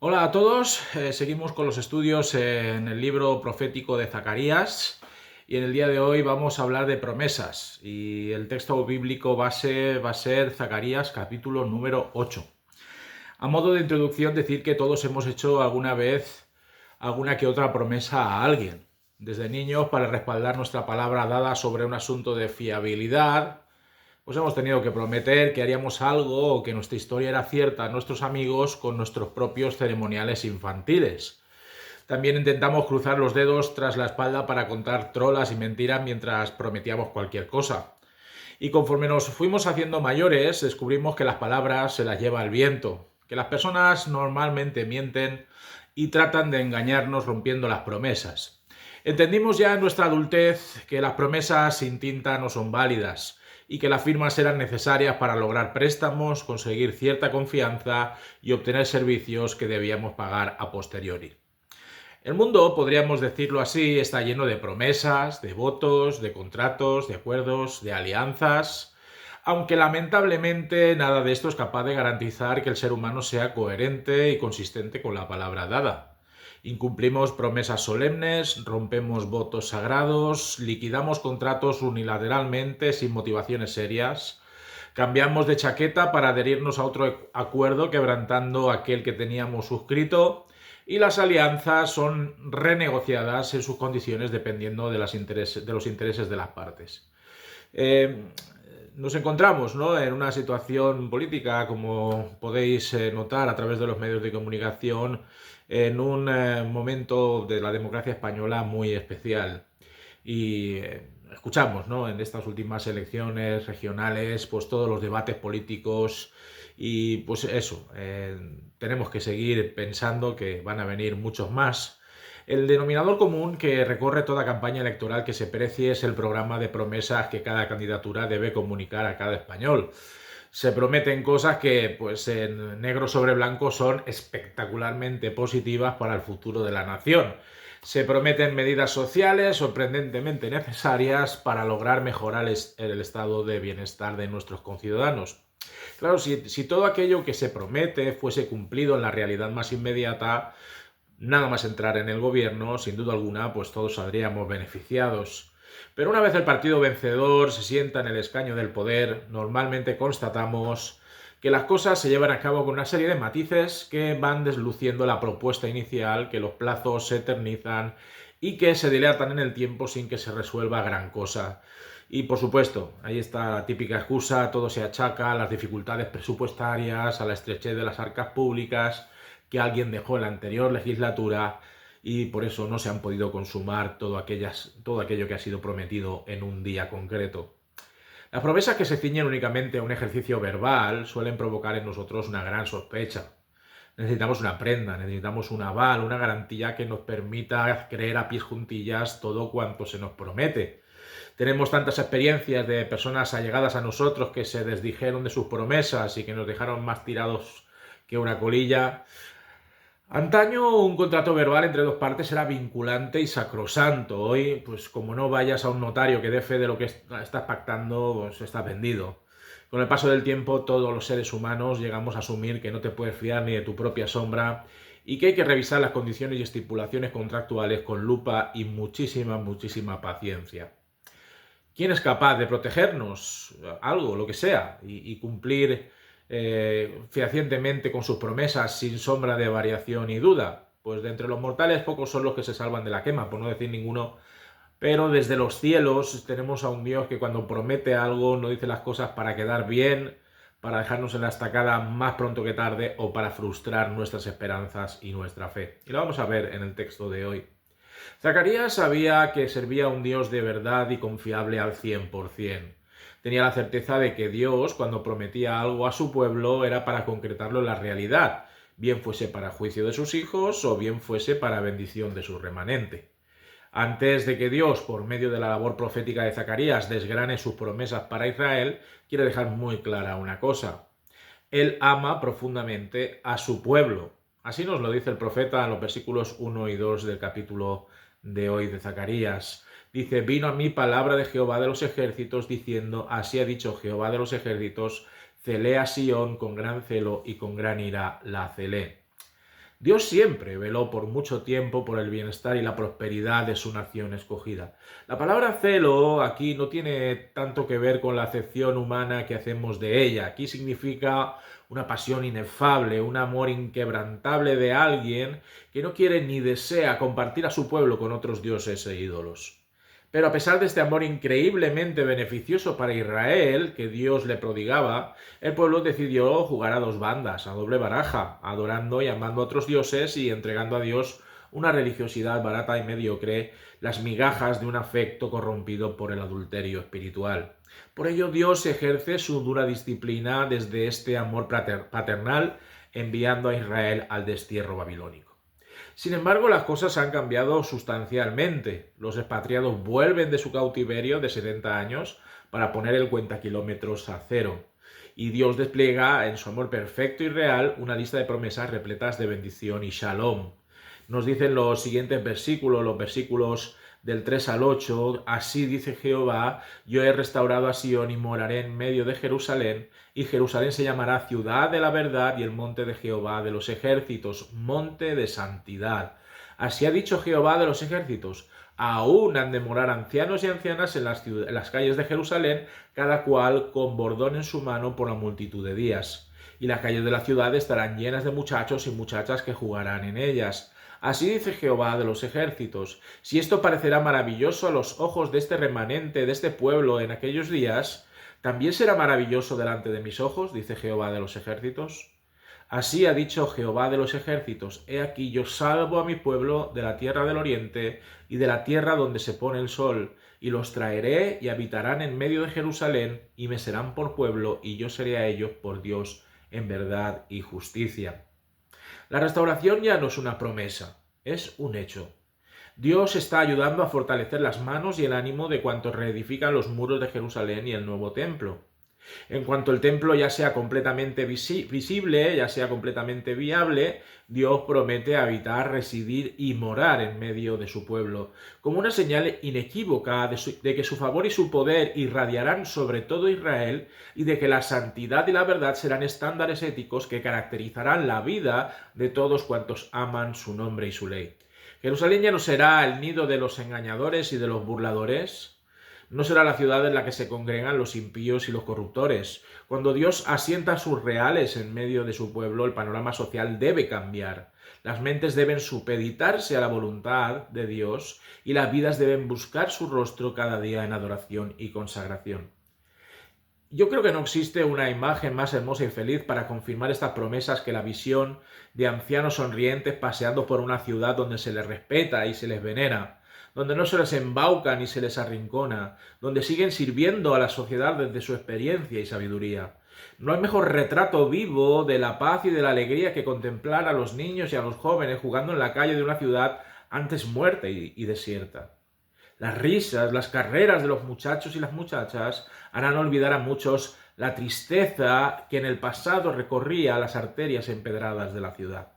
Hola a todos, seguimos con los estudios en el libro profético de Zacarías y en el día de hoy vamos a hablar de promesas y el texto bíblico base va a ser Zacarías capítulo número 8. A modo de introducción decir que todos hemos hecho alguna vez alguna que otra promesa a alguien, desde niños para respaldar nuestra palabra dada sobre un asunto de fiabilidad. Pues hemos tenido que prometer que haríamos algo o que nuestra historia era cierta a nuestros amigos con nuestros propios ceremoniales infantiles. También intentamos cruzar los dedos tras la espalda para contar trolas y mentiras mientras prometíamos cualquier cosa. Y conforme nos fuimos haciendo mayores, descubrimos que las palabras se las lleva el viento, que las personas normalmente mienten y tratan de engañarnos rompiendo las promesas. Entendimos ya en nuestra adultez que las promesas sin tinta no son válidas y que las firmas eran necesarias para lograr préstamos, conseguir cierta confianza y obtener servicios que debíamos pagar a posteriori. El mundo, podríamos decirlo así, está lleno de promesas, de votos, de contratos, de acuerdos, de alianzas, aunque lamentablemente nada de esto es capaz de garantizar que el ser humano sea coherente y consistente con la palabra dada. Incumplimos promesas solemnes, rompemos votos sagrados, liquidamos contratos unilateralmente sin motivaciones serias, cambiamos de chaqueta para adherirnos a otro acuerdo quebrantando aquel que teníamos suscrito y las alianzas son renegociadas en sus condiciones dependiendo de los intereses de las partes. Eh, Nos encontramos, ¿no?, en una situación política, como podéis notar a través de los medios de comunicación, en un momento de la democracia española muy especial. Y escuchamos, ¿no?, en estas últimas elecciones regionales, pues todos los debates políticos y pues eso, tenemos que seguir pensando que van a venir muchos más. El denominador común que recorre toda campaña electoral que se precie es el programa de promesas que cada candidatura debe comunicar a cada español. Se prometen cosas que, pues en negro sobre blanco, son espectacularmente positivas para el futuro de la nación. Se prometen medidas sociales sorprendentemente necesarias para lograr mejorar el estado de bienestar de nuestros conciudadanos. Claro, si todo aquello que se promete fuese cumplido en la realidad más inmediata, nada más entrar en el gobierno, sin duda alguna, pues todos saldríamos beneficiados. Pero una vez el partido vencedor se sienta en el escaño del poder, normalmente constatamos que las cosas se llevan a cabo con una serie de matices que van desluciendo la propuesta inicial, que los plazos se eternizan y que se dilatan en el tiempo sin que se resuelva gran cosa. Y por supuesto, ahí está la típica excusa, todo se achaca a las dificultades presupuestarias, a la estrechez de las arcas públicas que alguien dejó en la anterior legislatura y por eso no se han podido consumar todo aquello que ha sido prometido en un día concreto. Las promesas que se ciñen únicamente a un ejercicio verbal suelen provocar en nosotros una gran sospecha. Necesitamos una prenda, necesitamos un aval, una garantía que nos permita creer a pies juntillas todo cuanto se nos promete. Tenemos tantas experiencias de personas allegadas a nosotros que se desdijeron de sus promesas y que nos dejaron más tirados que una colilla. Antaño un contrato verbal entre dos partes era vinculante y sacrosanto. Hoy, pues como no vayas a un notario que dé fe de lo que estás pactando, pues estás vendido. Con el paso del tiempo, todos los seres humanos llegamos a asumir que no te puedes fiar ni de tu propia sombra y que hay que revisar las condiciones y estipulaciones contractuales con lupa y muchísima paciencia. ¿Quién es capaz de protegernos? Algo, lo que sea, y cumplir fehacientemente con sus promesas sin sombra de variación y duda. Pues de entre los mortales pocos son los que se salvan de la quema, por no decir ninguno, pero desde los cielos tenemos a un Dios que cuando promete algo no dice las cosas para quedar bien, para dejarnos en la estacada más pronto que tarde o para frustrar nuestras esperanzas y nuestra fe. Y lo vamos a ver en el texto de hoy. Zacarías sabía que servía a un Dios de verdad y confiable al 100%. Tenía la certeza de que Dios, cuando prometía algo a su pueblo, era para concretarlo en la realidad, bien fuese para juicio de sus hijos o bien fuese para bendición de su remanente. Antes de que Dios, por medio de la labor profética de Zacarías, desgrane sus promesas para Israel, quiere dejar muy clara una cosa. Él ama profundamente a su pueblo. Así nos lo dice el profeta en los versículos 1 y 2 del capítulo de hoy de Zacarías. Dice, vino a mí palabra de Jehová de los ejércitos, diciendo, así ha dicho Jehová de los ejércitos, celé a Sión con gran celo y con gran ira la celé. Dios siempre veló por mucho tiempo por el bienestar y la prosperidad de su nación escogida. La palabra celo aquí no tiene tanto que ver con la acepción humana que hacemos de ella. Aquí significa una pasión inefable, un amor inquebrantable de alguien que no quiere ni desea compartir a su pueblo con otros dioses e ídolos. Pero a pesar de este amor increíblemente beneficioso para Israel, que Dios le prodigaba, el pueblo decidió jugar a dos bandas, a doble baraja, adorando y amando a otros dioses y entregando a Dios una religiosidad barata y mediocre, las migajas de un afecto corrompido por el adulterio espiritual. Por ello Dios ejerce su dura disciplina desde este amor paternal, enviando a Israel al destierro babilónico. Sin embargo, las cosas han cambiado sustancialmente. Los expatriados vuelven de su cautiverio de 70 años para poner el cuentakilómetros a cero. Y Dios despliega en su amor perfecto y real una lista de promesas repletas de bendición y shalom. Nos dicen los siguientes versículos, los versículos del 3 al 8, así dice Jehová, yo he restaurado a Sión y moraré en medio de Jerusalén, y Jerusalén se llamará ciudad de la verdad y el monte de Jehová de los ejércitos, monte de santidad. Así ha dicho Jehová de los ejércitos, aún han de morar ancianos y ancianas en las calles de Jerusalén, cada cual con bordón en su mano por la multitud de días. Y las calles de la ciudad estarán llenas de muchachos y muchachas que jugarán en ellas. Así dice Jehová de los ejércitos, si esto parecerá maravilloso a los ojos de este remanente, de este pueblo en aquellos días, ¿también será maravilloso delante de mis ojos? Dice Jehová de los ejércitos. Así ha dicho Jehová de los ejércitos, he aquí yo salvo a mi pueblo de la tierra del oriente y de la tierra donde se pone el sol, y los traeré y habitarán en medio de Jerusalén, y me serán por pueblo, y yo seré a ellos por Dios en verdad y justicia. La restauración ya no es una promesa, es un hecho. Dios está ayudando a fortalecer las manos y el ánimo de cuantos reedifican los muros de Jerusalén y el nuevo templo. En cuanto el templo ya sea completamente visible, ya sea completamente viable, Dios promete habitar, residir y morar en medio de su pueblo, como una señal inequívoca de que su favor y su poder irradiarán sobre todo Israel y de que la santidad y la verdad serán estándares éticos que caracterizarán la vida de todos cuantos aman su nombre y su ley. Jerusalén ya no será el nido de los engañadores y de los burladores. No será la ciudad en la que se congregan los impíos y los corruptores. Cuando Dios asienta sus reales en medio de su pueblo, el panorama social debe cambiar. Las mentes deben supeditarse a la voluntad de Dios y las vidas deben buscar su rostro cada día en adoración y consagración. Yo creo que no existe una imagen más hermosa y feliz para confirmar estas promesas que la visión de ancianos sonrientes paseando por una ciudad donde se les respeta y se les venera, donde no se les embauca ni se les arrincona, donde siguen sirviendo a la sociedad desde su experiencia y sabiduría. No hay mejor retrato vivo de la paz y de la alegría que contemplar a los niños y a los jóvenes jugando en la calle de una ciudad antes muerta y desierta. Las risas, las carreras de los muchachos y las muchachas harán olvidar a muchos la tristeza que en el pasado recorría las arterias empedradas de la ciudad.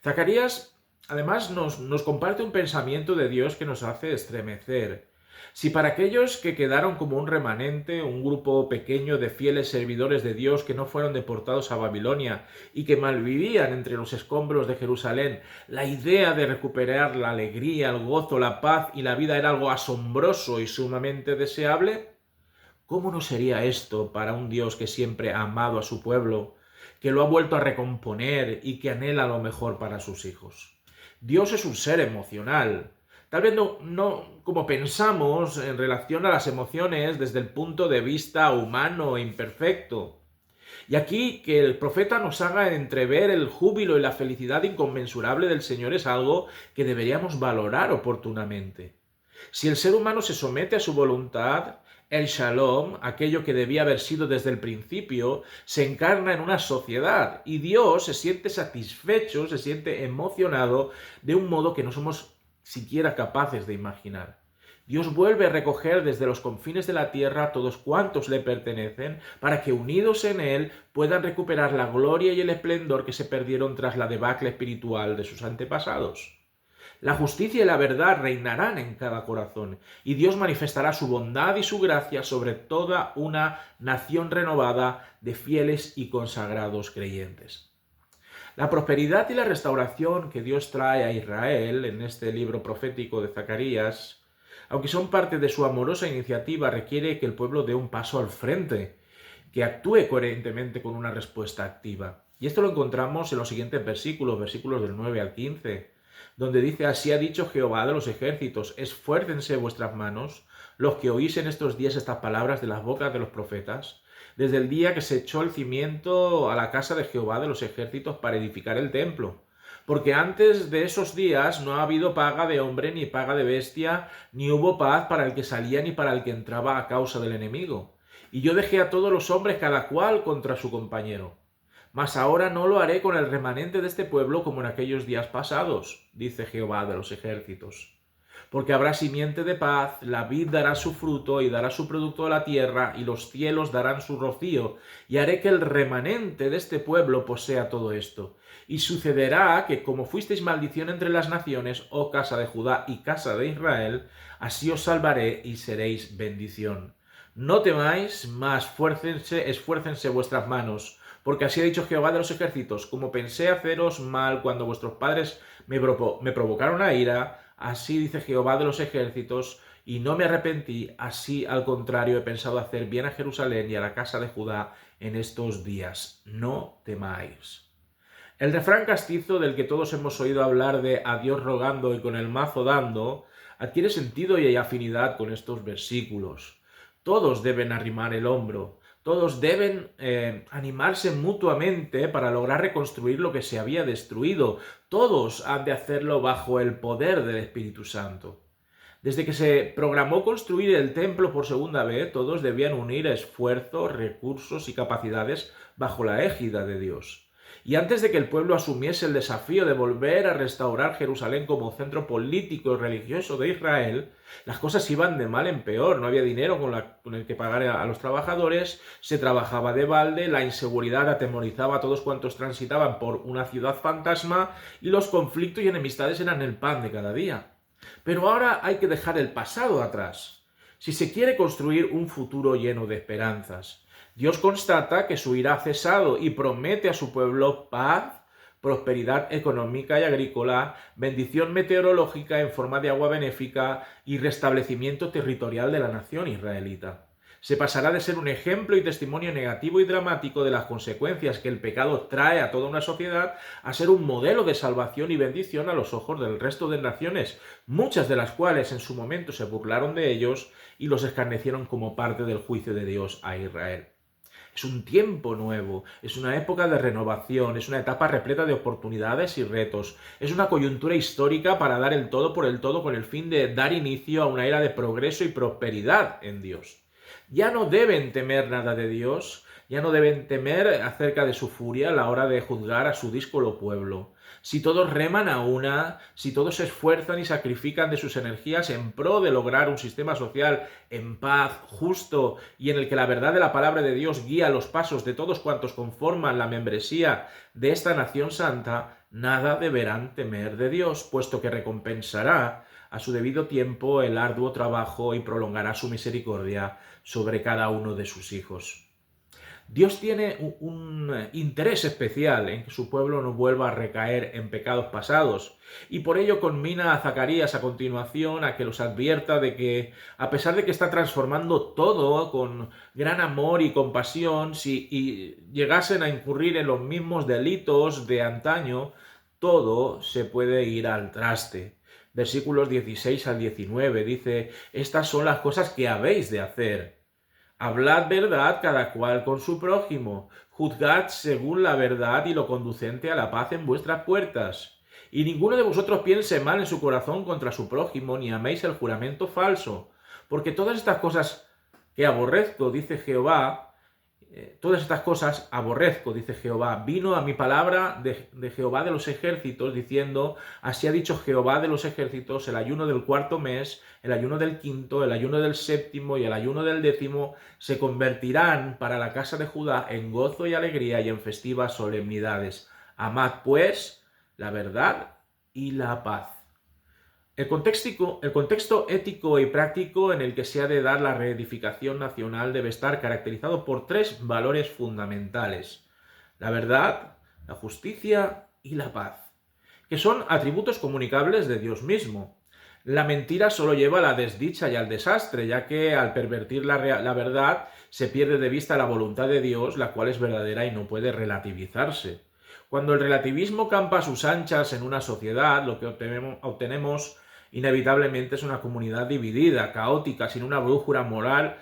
Zacarías además nos comparte un pensamiento de Dios que nos hace estremecer. Si para aquellos que quedaron como un remanente, un grupo pequeño de fieles servidores de Dios que no fueron deportados a Babilonia y que malvivían entre los escombros de Jerusalén, la idea de recuperar la alegría, el gozo, la paz y la vida era algo asombroso y sumamente deseable, ¿cómo no sería esto para un Dios que siempre ha amado a su pueblo, que lo ha vuelto a recomponer y que anhela lo mejor para sus hijos? Dios es un ser emocional. Tal vez no como pensamos en relación a las emociones desde el punto de vista humano e imperfecto. Y aquí que el profeta nos haga entrever el júbilo y la felicidad inconmensurable del Señor es algo que deberíamos valorar oportunamente. Si el ser humano se somete a su voluntad, el shalom, aquello que debía haber sido desde el principio, se encarna en una sociedad y Dios se siente satisfecho, se siente emocionado de un modo que no somos siquiera capaces de imaginar. Dios vuelve a recoger desde los confines de la tierra a todos cuantos le pertenecen, para que unidos en Él puedan recuperar la gloria y el esplendor que se perdieron tras la debacle espiritual de sus antepasados. La justicia y la verdad reinarán en cada corazón, y Dios manifestará su bondad y su gracia sobre toda una nación renovada de fieles y consagrados creyentes. La prosperidad y la restauración que Dios trae a Israel en este libro profético de Zacarías, aunque son parte de su amorosa iniciativa, requiere que el pueblo dé un paso al frente, que actúe coherentemente con una respuesta activa. Y esto lo encontramos en los siguientes versículos del 9 al 15, donde dice: así ha dicho Jehová de los ejércitos, esfuércense vuestras manos, los que oís en estos días estas palabras de las bocas de los profetas, desde el día que se echó el cimiento a la casa de Jehová de los ejércitos para edificar el templo. Porque antes de esos días no ha habido paga de hombre ni paga de bestia, ni hubo paz para el que salía ni para el que entraba a causa del enemigo. Y yo dejé a todos los hombres cada cual contra su compañero. Mas ahora no lo haré con el remanente de este pueblo como en aquellos días pasados, dice Jehová de los ejércitos. Porque habrá simiente de paz, la vid dará su fruto y dará su producto a la tierra, y los cielos darán su rocío, y haré que el remanente de este pueblo posea todo esto. Y sucederá que como fuisteis maldición entre las naciones, oh casa de Judá y casa de Israel, así os salvaré y seréis bendición. No temáis, mas esfuércense vuestras manos, porque así ha dicho Jehová de los ejércitos: como pensé haceros mal cuando vuestros padres me provocaron a ira, así dice Jehová de los ejércitos, y no me arrepentí, así al contrario he pensado hacer bien a Jerusalén y a la casa de Judá en estos días. No temáis. El refrán castizo del que todos hemos oído hablar de a Dios rogando y con el mazo dando, adquiere sentido y hay afinidad con estos versículos. Todos deben arrimar el hombro, todos deben animarse mutuamente para lograr reconstruir lo que se había destruido. Todos han de hacerlo bajo el poder del Espíritu Santo. Desde que se programó construir el templo por segunda vez, todos debían unir esfuerzos, recursos y capacidades bajo la égida de Dios. Y antes de que el pueblo asumiese el desafío de volver a restaurar Jerusalén como centro político y religioso de Israel, las cosas iban de mal en peor. No había dinero con el que pagar a los trabajadores, se trabajaba de balde, la inseguridad atemorizaba a todos cuantos transitaban por una ciudad fantasma y los conflictos y enemistades eran el pan de cada día. Pero ahora hay que dejar el pasado atrás, si se quiere construir un futuro lleno de esperanzas. Dios constata que su ira ha cesado y promete a su pueblo paz, prosperidad económica y agrícola, bendición meteorológica en forma de agua benéfica y restablecimiento territorial de la nación israelita. Se pasará de ser un ejemplo y testimonio negativo y dramático de las consecuencias que el pecado trae a toda una sociedad a ser un modelo de salvación y bendición a los ojos del resto de naciones, muchas de las cuales en su momento se burlaron de ellos y los escarnecieron como parte del juicio de Dios a Israel. Es un tiempo nuevo, es una época de renovación, es una etapa repleta de oportunidades y retos, es una coyuntura histórica para dar el todo por el todo con el fin de dar inicio a una era de progreso y prosperidad en Dios. Ya no deben temer nada de Dios, ya no deben temer acerca de su furia a la hora de juzgar a su díscolo pueblo. Si todos reman a una, si todos se esfuerzan y sacrifican de sus energías en pro de lograr un sistema social en paz, justo y en el que la verdad de la palabra de Dios guía los pasos de todos cuantos conforman la membresía de esta nación santa, nada deberán temer de Dios, puesto que recompensará a su debido tiempo el arduo trabajo y prolongará su misericordia sobre cada uno de sus hijos. Dios tiene un interés especial en que su pueblo no vuelva a recaer en pecados pasados y por ello conmina a Zacarías a continuación a que los advierta de que, a pesar de que está transformando todo con gran amor y compasión, si llegasen a incurrir en los mismos delitos de antaño, todo se puede ir al traste. Versículos 16 al 19 dice: estas son las cosas que habéis de hacer. Hablad verdad cada cual con su prójimo, juzgad según la verdad y lo conducente a la paz en vuestras puertas. Y ninguno de vosotros piense mal en su corazón contra su prójimo, ni améis el juramento falso, porque todas estas cosas que aborrezco, dice Jehová, todas estas cosas aborrezco, dice Jehová. Vino a mi palabra de Jehová de los ejércitos, diciendo: así ha dicho Jehová de los ejércitos, el ayuno del cuarto mes, el ayuno del quinto, el ayuno del séptimo y el ayuno del décimo se convertirán para la casa de Judá en gozo y alegría y en festivas solemnidades. Amad, pues, la verdad y la paz. El contexto ético y práctico en el que se ha de dar la reedificación nacional debe estar caracterizado por tres valores fundamentales: la verdad, la justicia y la paz, que son atributos comunicables de Dios mismo. La mentira solo lleva a la desdicha y al desastre, ya que al pervertir la verdad se pierde de vista la voluntad de Dios, la cual es verdadera y no puede relativizarse. Cuando el relativismo campa a sus anchas en una sociedad, lo que obtenemos inevitablemente es una comunidad dividida, caótica, sin una brújula moral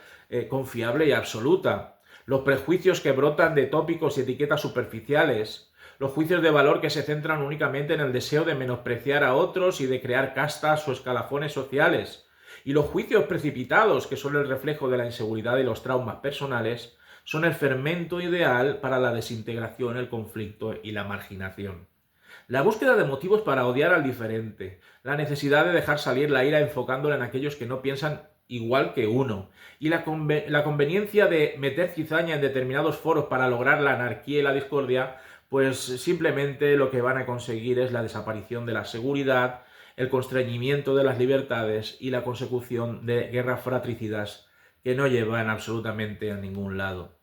confiable y absoluta. Los prejuicios que brotan de tópicos y etiquetas superficiales, los juicios de valor que se centran únicamente en el deseo de menospreciar a otros y de crear castas o escalafones sociales, y los juicios precipitados, que son el reflejo de la inseguridad y los traumas personales, son el fermento ideal para la desintegración, el conflicto y la marginación. La búsqueda de motivos para odiar al diferente, la necesidad de dejar salir la ira enfocándola en aquellos que no piensan igual que uno, y la conveniencia de meter cizaña en determinados foros para lograr la anarquía y la discordia, pues simplemente lo que van a conseguir es la desaparición de la seguridad, el constreñimiento de las libertades y la consecución de guerras fratricidas que no llevan absolutamente a ningún lado.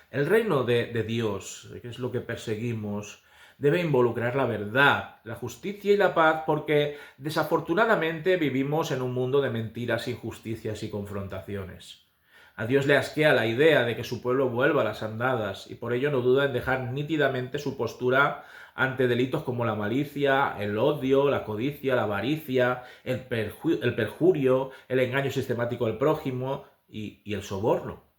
El reino de Dios, que es lo que perseguimos, debe involucrar la verdad, la justicia y la paz, porque desafortunadamente vivimos en un mundo de mentiras, injusticias y confrontaciones. A Dios le asquea la idea de que su pueblo vuelva a las andadas y por ello no duda en dejar nítidamente su postura ante delitos como la malicia, el odio, la codicia, la avaricia, el perjurio, el engaño sistemático al prójimo y el soborno.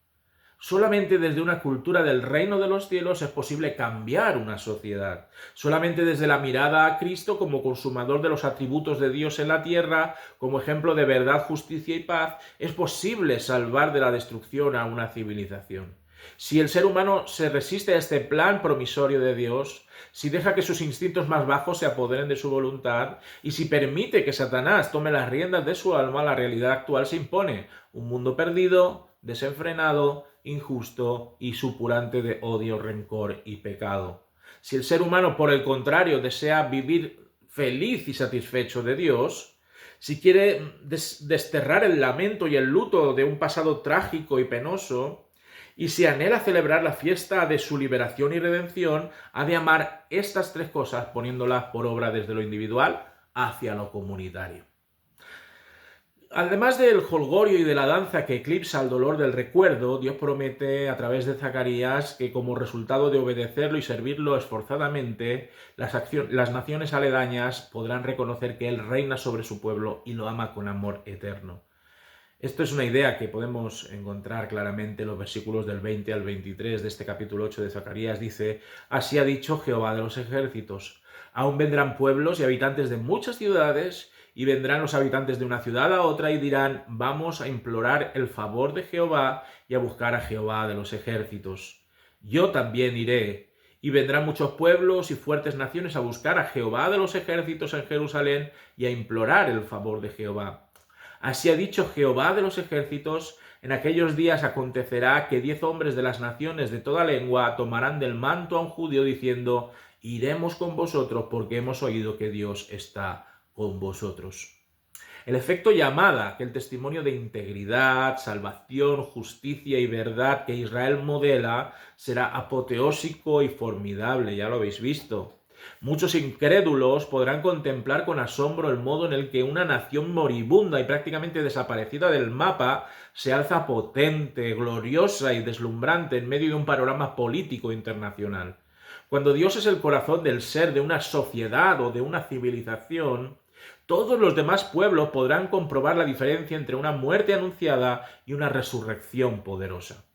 Solamente desde una cultura del reino de los cielos es posible cambiar una sociedad. Solamente desde la mirada a Cristo como consumador de los atributos de Dios en la tierra, como ejemplo de verdad, justicia y paz, es posible salvar de la destrucción a una civilización. Si el ser humano se resiste a este plan promisorio de Dios, si deja que sus instintos más bajos se apoderen de su voluntad y si permite que Satanás tome las riendas de su alma, la realidad actual se impone: un mundo perdido, desenfrenado, injusto y supurante de odio, rencor y pecado. Si el ser humano, por el contrario, desea vivir feliz y satisfecho de Dios, si quiere desterrar el lamento y el luto de un pasado trágico y penoso, y si anhela celebrar la fiesta de su liberación y redención, ha de amar estas tres cosas poniéndolas por obra desde lo individual hacia lo comunitario. Además del jolgorio y de la danza que eclipsa el dolor del recuerdo, Dios promete a través de Zacarías que como resultado de obedecerlo y servirlo esforzadamente, las naciones aledañas podrán reconocer que Él reina sobre su pueblo y lo ama con amor eterno. Esto es una idea que podemos encontrar claramente en los versículos del 20 al 23 de este capítulo 8 de Zacarías. Dice: así ha dicho Jehová de los ejércitos, aún vendrán pueblos y habitantes de muchas ciudades, y vendrán los habitantes de una ciudad a otra y dirán: vamos a implorar el favor de Jehová y a buscar a Jehová de los ejércitos. Yo también iré, y vendrán muchos pueblos y fuertes naciones a buscar a Jehová de los ejércitos en Jerusalén y a implorar el favor de Jehová. Así ha dicho Jehová de los ejércitos: en aquellos días acontecerá que 10 hombres de las naciones de toda lengua tomarán del manto a un judío diciendo: iremos con vosotros porque hemos oído que Dios está con vosotros. El efecto llamada, que el testimonio de integridad, salvación, justicia y verdad que Israel modela, será apoteósico y formidable, ya lo habéis visto. Muchos incrédulos podrán contemplar con asombro el modo en el que una nación moribunda y prácticamente desaparecida del mapa se alza potente, gloriosa y deslumbrante en medio de un panorama político internacional. Cuando Dios es el corazón del ser de una sociedad o de una civilización, todos los demás pueblos podrán comprobar la diferencia entre una muerte anunciada y una resurrección poderosa.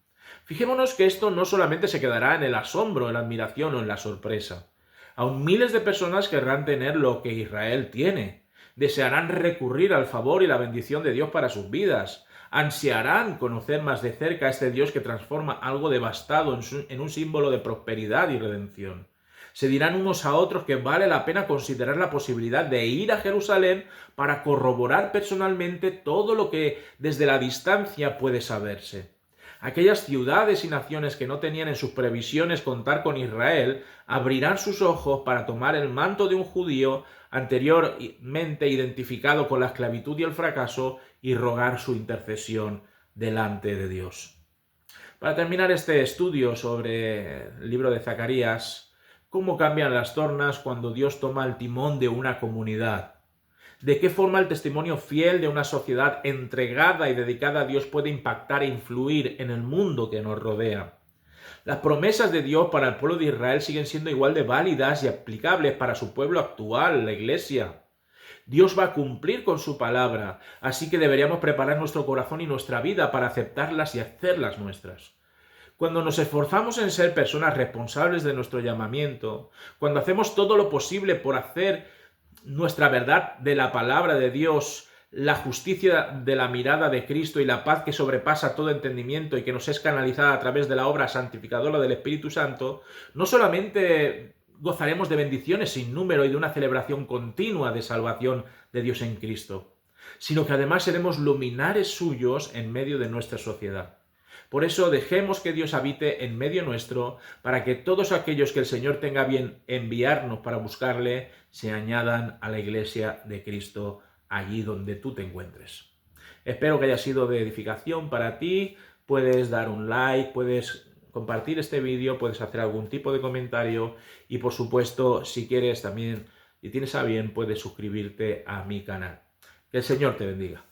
Fijémonos que esto no solamente se quedará en el asombro, en la admiración o en la sorpresa. Aún miles de personas querrán tener lo que Israel tiene. Desearán recurrir al favor y la bendición de Dios para sus vidas. Ansiarán conocer más de cerca a este Dios que transforma algo devastado en un símbolo de prosperidad y redención. Se dirán unos a otros que vale la pena considerar la posibilidad de ir a Jerusalén para corroborar personalmente todo lo que desde la distancia puede saberse. Aquellas ciudades y naciones que no tenían en sus previsiones contar con Israel abrirán sus ojos para tomar el manto de un judío anteriormente identificado con la esclavitud y el fracaso y rogar su intercesión delante de Dios. Para terminar este estudio sobre el libro de Zacarías, ¿Cómo cambian las tornas cuando Dios toma el timón de una comunidad? ¿De qué forma el testimonio fiel de una sociedad entregada y dedicada a Dios puede impactar e influir en el mundo que nos rodea? Las promesas de Dios para el pueblo de Israel siguen siendo igual de válidas y aplicables para su pueblo actual, la Iglesia. Dios va a cumplir con su palabra, así que deberíamos preparar nuestro corazón y nuestra vida para aceptarlas y hacerlas nuestras. Cuando nos esforzamos en ser personas responsables de nuestro llamamiento, cuando hacemos todo lo posible por hacer nuestra verdad de la palabra de Dios, la justicia de la mirada de Cristo y la paz que sobrepasa todo entendimiento y que nos es canalizada a través de la obra santificadora del Espíritu Santo, no solamente gozaremos de bendiciones sin número y de una celebración continua de salvación de Dios en Cristo, sino que además seremos luminares suyos en medio de nuestra sociedad. Por eso dejemos que Dios habite en medio nuestro, para que todos aquellos que el Señor tenga bien enviarnos para buscarle, se añadan a la iglesia de Cristo allí donde tú te encuentres. Espero que haya sido de edificación para ti. Puedes dar un like, puedes compartir este vídeo, puedes hacer algún tipo de comentario y por supuesto, si quieres también y tienes a bien, puedes suscribirte a mi canal. Que el Señor te bendiga.